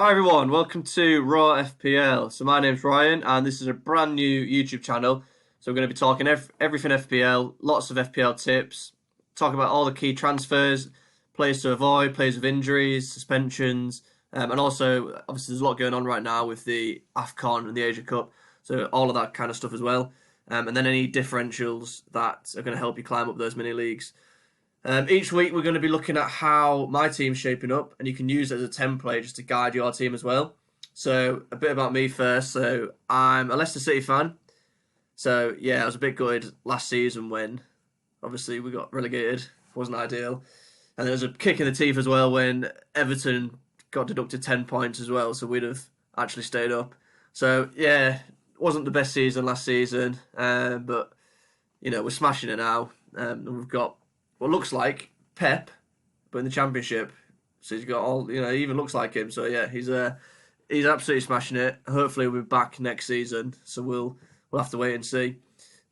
Hi everyone, welcome to Raw FPL. So my name's Ryan and this is a brand new YouTube channel. So we're going to be talking everything FPL, lots of FPL tips, talk about all the key transfers, players to avoid, players with injuries, suspensions, and also obviously there's a lot going on right now with the AFCON and the Asia Cup. So all of that kind of stuff as well. And then any differentials that are going to help you climb up those mini leagues. Each week we're going to be looking at how my team's shaping up, and you can use it as a template just to guide your team as well. So a bit about me first. So I'm a Leicester City fan. So yeah, I was a bit gutted last season when obviously we got relegated. Wasn't ideal. And there was a kick in the teeth as well when Everton got deducted 10 points as well, so we'd have actually stayed up. So yeah, it wasn't the best season last season, but you know, we're smashing it now. And we've got what looks like Pep, but in the Championship. So he's got all, you know, he even looks like him. So yeah, he's absolutely smashing it. Hopefully we'll be back next season. So we'll have to wait and see.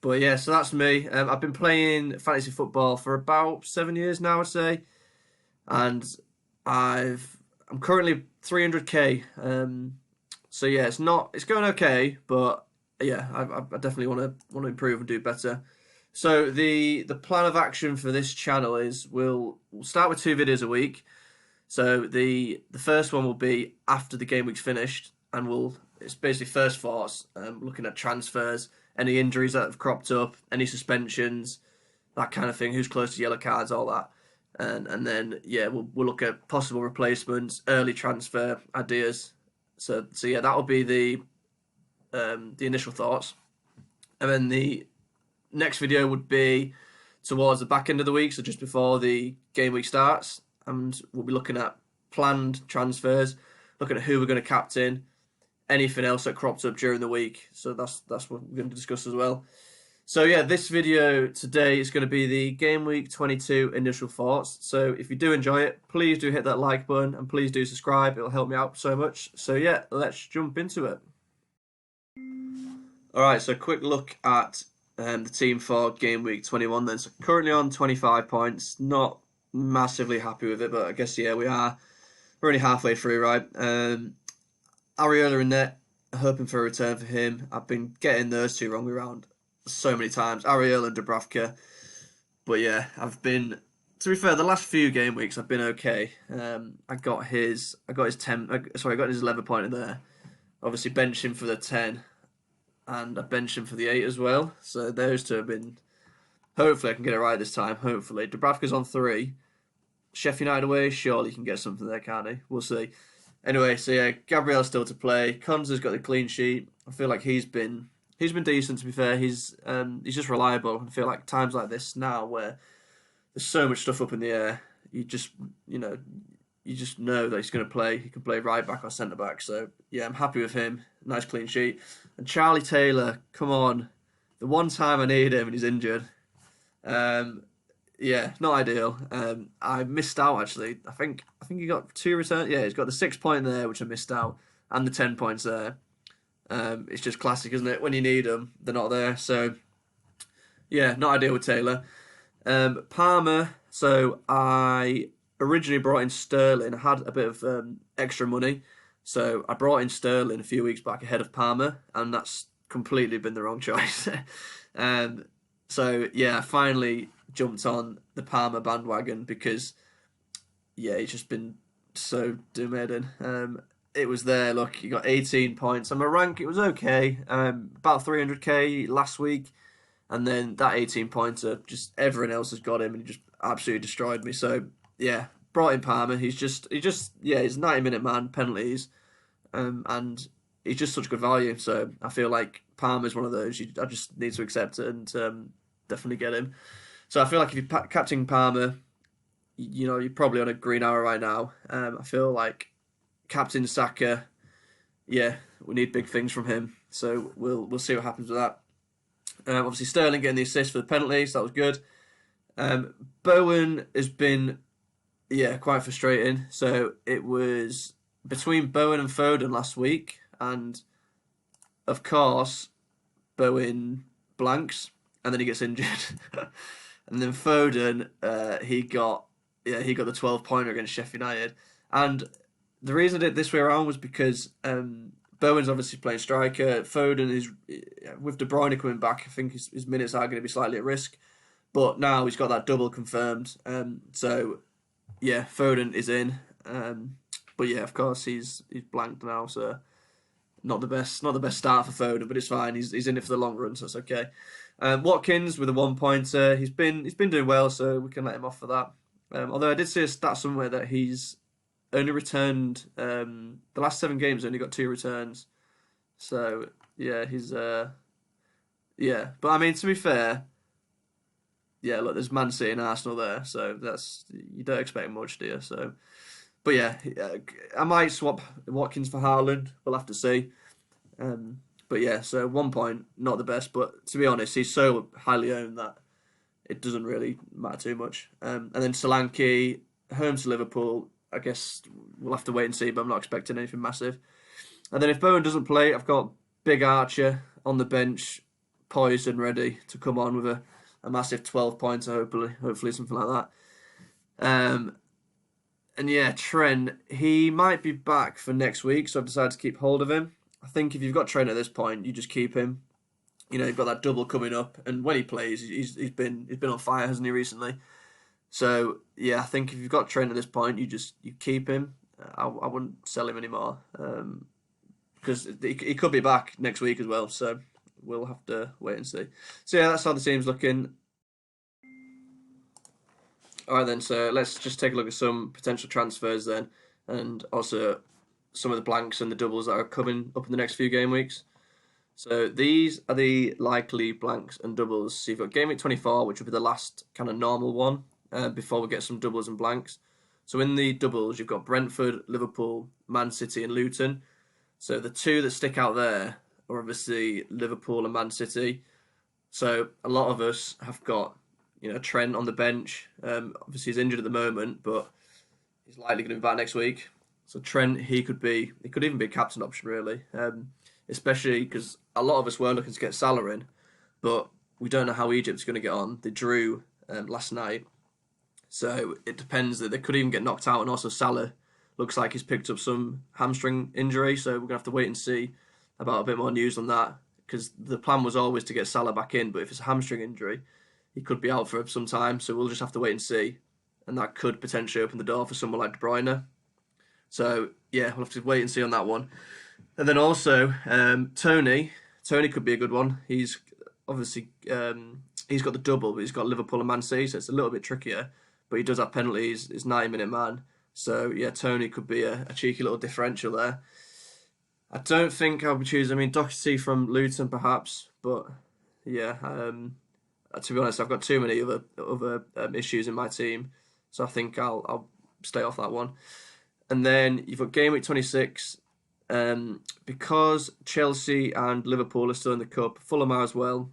But yeah, so that's me. I've been playing fantasy football for about 7 years now, I'd say, and I'm currently 300k. So yeah, it's going okay, but yeah, I definitely want to improve and do better. So the plan of action for this channel is we'll start with 2 videos a week. So the first one will be after the game week's finished, and it's basically first thoughts, looking at transfers, any injuries that have cropped up, any suspensions, that kind of thing, who's close to yellow cards, all that, and then yeah, we'll look at possible replacements, early transfer ideas. So yeah, that will be the initial thoughts, and then the next video would be towards the back end of the week, so just before the game week starts, and we'll be looking at planned transfers, looking at who we're going to captain, anything else that crops up during the week. So that's what we're going to discuss as well. So yeah, this video today is going to be the game week 22 initial thoughts. So if you do enjoy it, please do hit that like button and please do subscribe. It'll help me out so much. So yeah, let's jump into it. All right, so quick look at the team for game week 21 then. So currently on 25 points, not massively happy with it, but I guess yeah, we're only halfway through, right? Ariola in net, hoping for a return for him. I've been getting those two wrong around so many times, Ariola and Dubravka. But yeah, to be fair, the last few game weeks I've been okay. I got his 11 point in there. Obviously benched him for the 10. And I benched him for the 8 as well. So those two have been... Hopefully I can get it right this time. Hopefully. Dubravka's on 3. Sheffield United away. Surely he can get something there, can't he? We'll see. Anyway, so yeah, Gabriel's still to play. Konza's got the clean sheet. I feel like he's been decent, to be fair. He's just reliable. I feel like times like this now where there's so much stuff up in the air, you just know that he's going to play. He can play right back or centre back. So yeah, I'm happy with him. Nice clean sheet. And Charlie Taylor, come on. The one time I need him and he's injured. Yeah, not ideal. I missed out actually. I think he got 2 returns. Yeah, he's got the 6 point there, which I missed out, and the 10 points there. It's just classic, isn't it? When you need them, they're not there. So yeah, not ideal with Taylor. Palmer. So I originally brought in Sterling. I had a bit of extra money, so I brought in Sterling a few weeks back ahead of Palmer, and that's completely been the wrong choice. So yeah, I finally jumped on the Palmer bandwagon because yeah, he's just been so doom-laden. It was there. Look, he got 18 points. On my rank, it was okay. About 300k last week, and then that 18 pointer, just everyone else has got him, and he just absolutely destroyed me. So yeah, brought in Palmer. He's 90-minute man, penalties, and he's just such good value. So I feel like Palmer's one of those. I just need to accept it and definitely get him. So I feel like if you're captaining Palmer, you know, you're probably on a green arrow right now. I feel like Captain Saka, yeah, we need big things from him. So we'll see what happens with that. Obviously Sterling getting the assist for the penalties, that was good. Bowen has been, yeah, quite frustrating. So it was between Bowen and Foden last week, and of course Bowen blanks and then he gets injured. And then Foden, he got the 12 pointer against Sheffield United, and the reason I did it this way around was because Bowen's obviously playing striker. Foden is, with De Bruyne coming back, I think his minutes are going to be slightly at risk. But now he's got that double confirmed. So yeah, Foden is in. But yeah, of course he's blanked now, so not the best start for Foden, but it's fine. He's in it for the long run, so it's okay. Watkins with a 1 pointer. He's been doing well, so we can let him off for that. Although I did see a stat somewhere that he's only returned the last 7 games. Only got 2 returns. So yeah, he's yeah. But I mean, to be fair, yeah. Look, there's Man City and Arsenal there, so that's you don't expect much, do you? So, but yeah, I might swap Watkins for Haaland. We'll have to see. But yeah, so 1 point, not the best, but to be honest, he's so highly owned that it doesn't really matter too much. And then Solanke, home to Liverpool. I guess we'll have to wait and see, but I'm not expecting anything massive. And then if Bowen doesn't play, I've got Big Archer on the bench, poised and ready to come on with a massive 12 points, hopefully something like that. And yeah, Trent, he might be back for next week, so I've decided to keep hold of him. I think if you've got Trent at this point, you just keep him. You know, you've got that double coming up, and when he plays, he's been on fire, hasn't he, recently? So yeah, I think if you've got Trent at this point, you keep him. I wouldn't sell him anymore because he could be back next week as well. So we'll have to wait and see. So yeah, that's how the team's looking. All right then, so let's just take a look at some potential transfers then, and also some of the blanks and the doubles that are coming up in the next few game weeks. So these are the likely blanks and doubles. So you've got game week 24, which will be the last kind of normal one before we get some doubles and blanks. So in the doubles, you've got Brentford, Liverpool, Man City, and Luton. So the two that stick out there are obviously Liverpool and Man City. So a lot of us have got, Trent on the bench. Obviously he's injured at the moment, but he's likely going to be back next week. So Trent, he could even be a captain option really, especially because a lot of us were looking to get Salah in, but we don't know how Egypt's going to get on. They drew last night, so it depends. That they could even get knocked out, and also Salah looks like he's picked up some hamstring injury, so we're going to have to wait and see about a bit more news on that, because the plan was always to get Salah back in, but if it's a hamstring injury, he could be out for some time, so we'll just have to wait and see, and that could potentially open the door for someone like De Bruyne. So yeah, we'll have to wait and see on that one. And then also Tony could be a good one. He's obviously he's got the double, but he's got Liverpool and Man City, so it's a little bit trickier. But he does have penalties. He's 90-minute man. So yeah, Tony could be a cheeky little differential there. I don't think I'll be choosing. I mean, Doherty from Luton perhaps, but yeah. To be honest, I've got too many other issues in my team, so I think I'll stay off that one. And then you've got game week 26. Because Chelsea and Liverpool are still in the cup, Fulham are as well.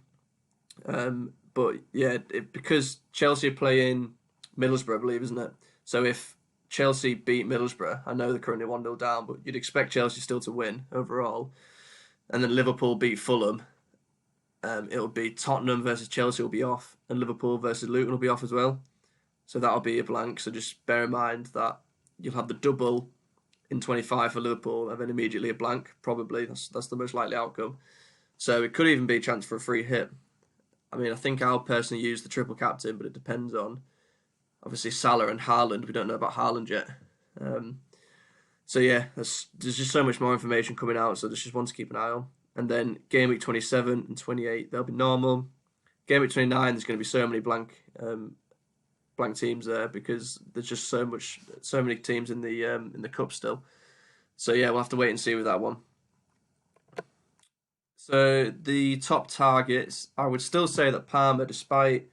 But yeah, because Chelsea are playing Middlesbrough, I believe, isn't it? So if Chelsea beat Middlesbrough, I know they're currently 1-0 down, but you'd expect Chelsea still to win overall. And then Liverpool beat Fulham. It'll be Tottenham versus Chelsea will be off, and Liverpool versus Luton will be off as well. So that'll be a blank. So just bear in mind that you'll have the double in 25 for Liverpool, and then immediately a blank, probably. That's the most likely outcome. So it could even be a chance for a free hit. I mean, I think I'll personally use the triple captain, but it depends on, obviously, Salah and Haaland. We don't know about Haaland yet. So yeah, there's just so much more information coming out, so there's just one to keep an eye on. And then game week 27 and 28, they'll be normal. Game week 29, there's going to be so many blank teams there because there's just so many teams in the cup still. So yeah, we'll have to wait and see with that one. So the top targets, I would still say that Palmer, despite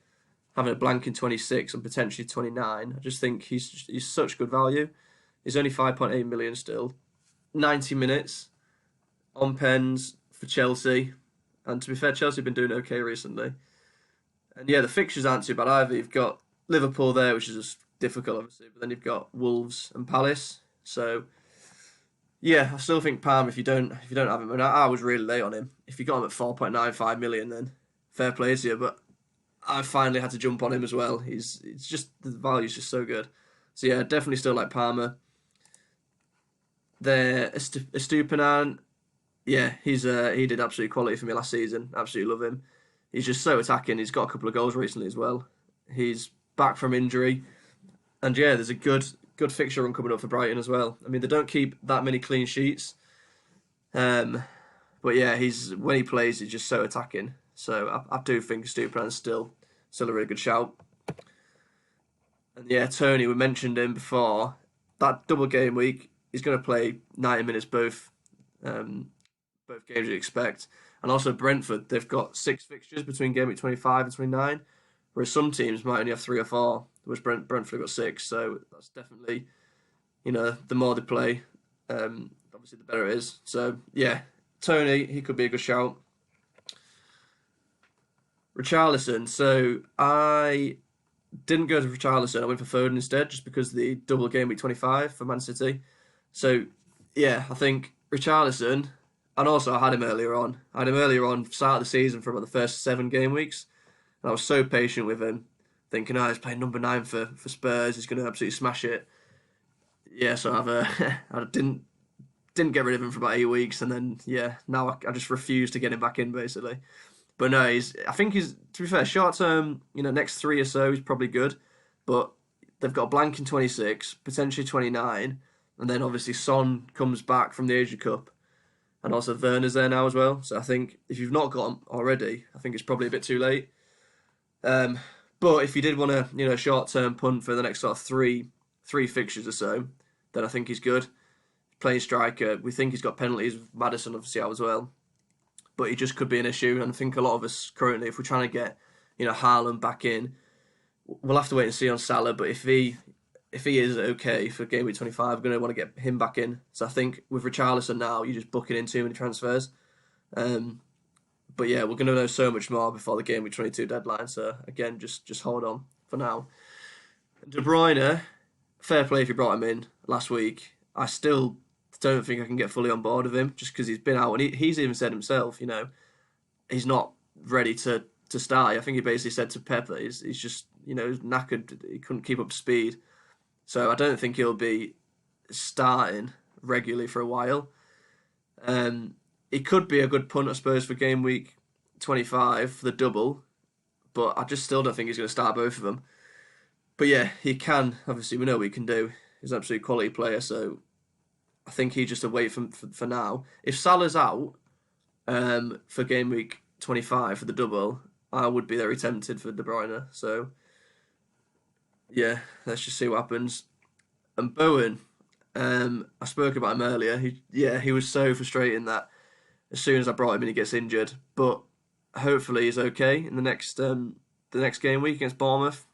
having a blank in 26 and potentially 29, I just think he's such good value. He's only 5.8 million still, 90 minutes on pens for Chelsea, and to be fair, Chelsea have been doing okay recently. And yeah, the fixtures aren't too bad either. You've got Liverpool there, which is just difficult, obviously, but then you've got Wolves and Palace. So yeah, I still think Palm. If you don't have him, and I was really late on him. If you got him at 4.95 million, then fair play to you. But I finally had to jump on him as well. It's just the value's just so good. So yeah, definitely still like Palmer. There, Estupinan, yeah, he did absolute quality for me last season. Absolutely love him. He's just so attacking. He's got a couple of goals recently as well. He's back from injury, and yeah, there's a good fixture run coming up for Brighton as well. I mean, they don't keep that many clean sheets, but yeah, he's when he plays, he's just so attacking. So I do think Stupinan's still a really good shout. And yeah, Tony, we mentioned him before. That double game week, he's going to play 90 minutes both games you expect. And also Brentford, they've got 6 fixtures between game week 25 and 29, whereas some teams might only have 3 or 4, whereas Brentford got 6. So that's definitely, the more they play, obviously the better it is. So yeah, Tony, he could be a good shout. Richarlison, so I didn't go to Richarlison. I went for Foden instead, just because of the double game week 25 for Man City. So yeah, I think Richarlison, and also I had him earlier on. I had him earlier on, start of the season for about the first 7 game weeks, and I was so patient with him, thinking, oh, he's playing number 9 for Spurs. He's going to absolutely smash it. Yeah, so I didn't get rid of him for about 8 weeks, and then yeah, now I just refuse to get him back in basically. But no, I think he's, to be fair, short term, next 3 or so, he's probably good. But they've got a blank in 26, potentially 29. And then obviously Son comes back from the Asia Cup. And also Werner's there now as well. So I think if you've not got him already, I think it's probably a bit too late. But if you did want a short term punt for the next sort of three fixtures or so, then I think he's good. Playing striker, we think he's got penalties with Maddison obviously out as well. But he just could be an issue. And I think a lot of us currently, if we're trying to get, Haaland back in, we'll have to wait and see on Salah. But if he is okay for game week 25, we're going to want to get him back in. So I think with Richarlison now, you're just booking in too many transfers. But yeah, we're going to know so much more before the game week 22 deadline. So again, just hold on for now. De Bruyne, fair play if you brought him in last week. I still don't think I can get fully on board with him just because he's been out, and he's even said himself, he's not ready to start. I think he basically said to Pep that he's just, knackered. He couldn't keep up to speed. So I don't think he'll be starting regularly for a while. He could be a good punt, I suppose, for game week 25 for the double, but I just still don't think he's going to start both of them. But yeah, he can. Obviously, we know what he can do. He's an absolute quality player, so I think he just a wait for now. If Salah's out for game week 25 for the double, I would be very tempted for De Bruyne. So yeah, let's just see what happens. And Bowen, I spoke about him earlier. He was so frustrating that as soon as I brought him in, he gets injured. But hopefully he's okay in the next game week against Bournemouth.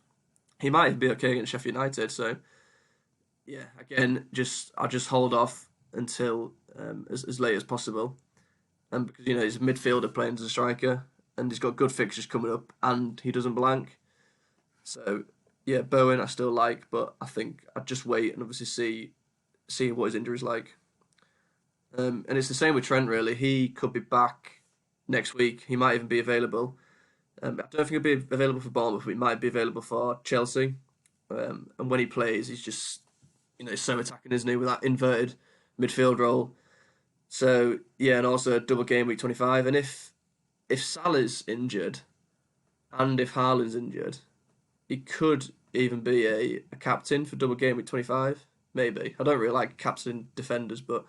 He might even be okay against Sheffield United. So yeah, again, I'll just hold off until as late as possible, and because he's a midfielder playing as a striker, and he's got good fixtures coming up, and he doesn't blank. So yeah, Bowen I still like, but I think I'd just wait and obviously see what his injury's like. And it's the same with Trent really. He could be back next week. He might even be available. I don't think he'll be available for Bournemouth, but he might be available for Chelsea. And when he plays, he's just he's so attacking, isn't he, with that inverted midfield role. So yeah, and also double game week 25. And if Salah's injured and if Haaland's injured, he could even be a captain for double game week 25. Maybe. I don't really like captain defenders, but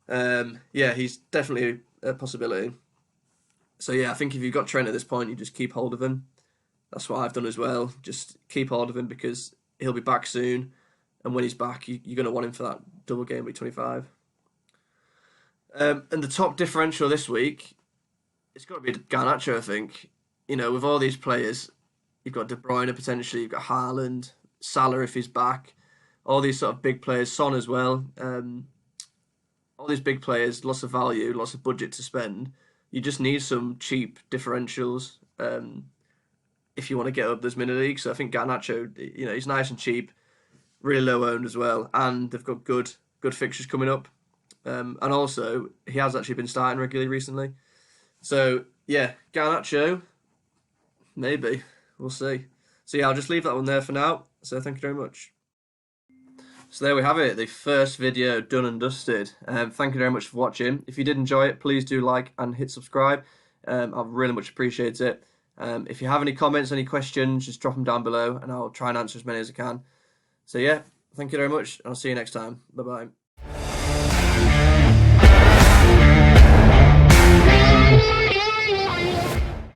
yeah, he's definitely a possibility. So yeah, I think if you've got Trent at this point, you just keep hold of him. That's what I've done as well. Just keep hold of him because he'll be back soon. And when he's back, you're going to want him for that double game week 25. And the top differential this week, it's got to be Garnacho, I think. With all these players, you've got De Bruyne potentially, you've got Haaland, Salah if he's back, all these sort of big players, Son as well. All these big players, lots of value, lots of budget to spend. You just need some cheap differentials if you want to get up those mini leagues. So I think Garnacho, he's nice and cheap, really low owned as well, and they've got good fixtures coming up. And also, he has actually been starting regularly recently. So yeah, Garnacho, maybe. We'll see. So yeah, I'll just leave that one there for now. So thank you very much. So there we have it, the first video done and dusted. Thank you very much for watching. If you did enjoy it, please do like and hit subscribe. I really much appreciate it. If you have any comments, any questions, just drop them down below and I'll try and answer as many as I can. So yeah, thank you very much and I'll see you next time. Bye bye.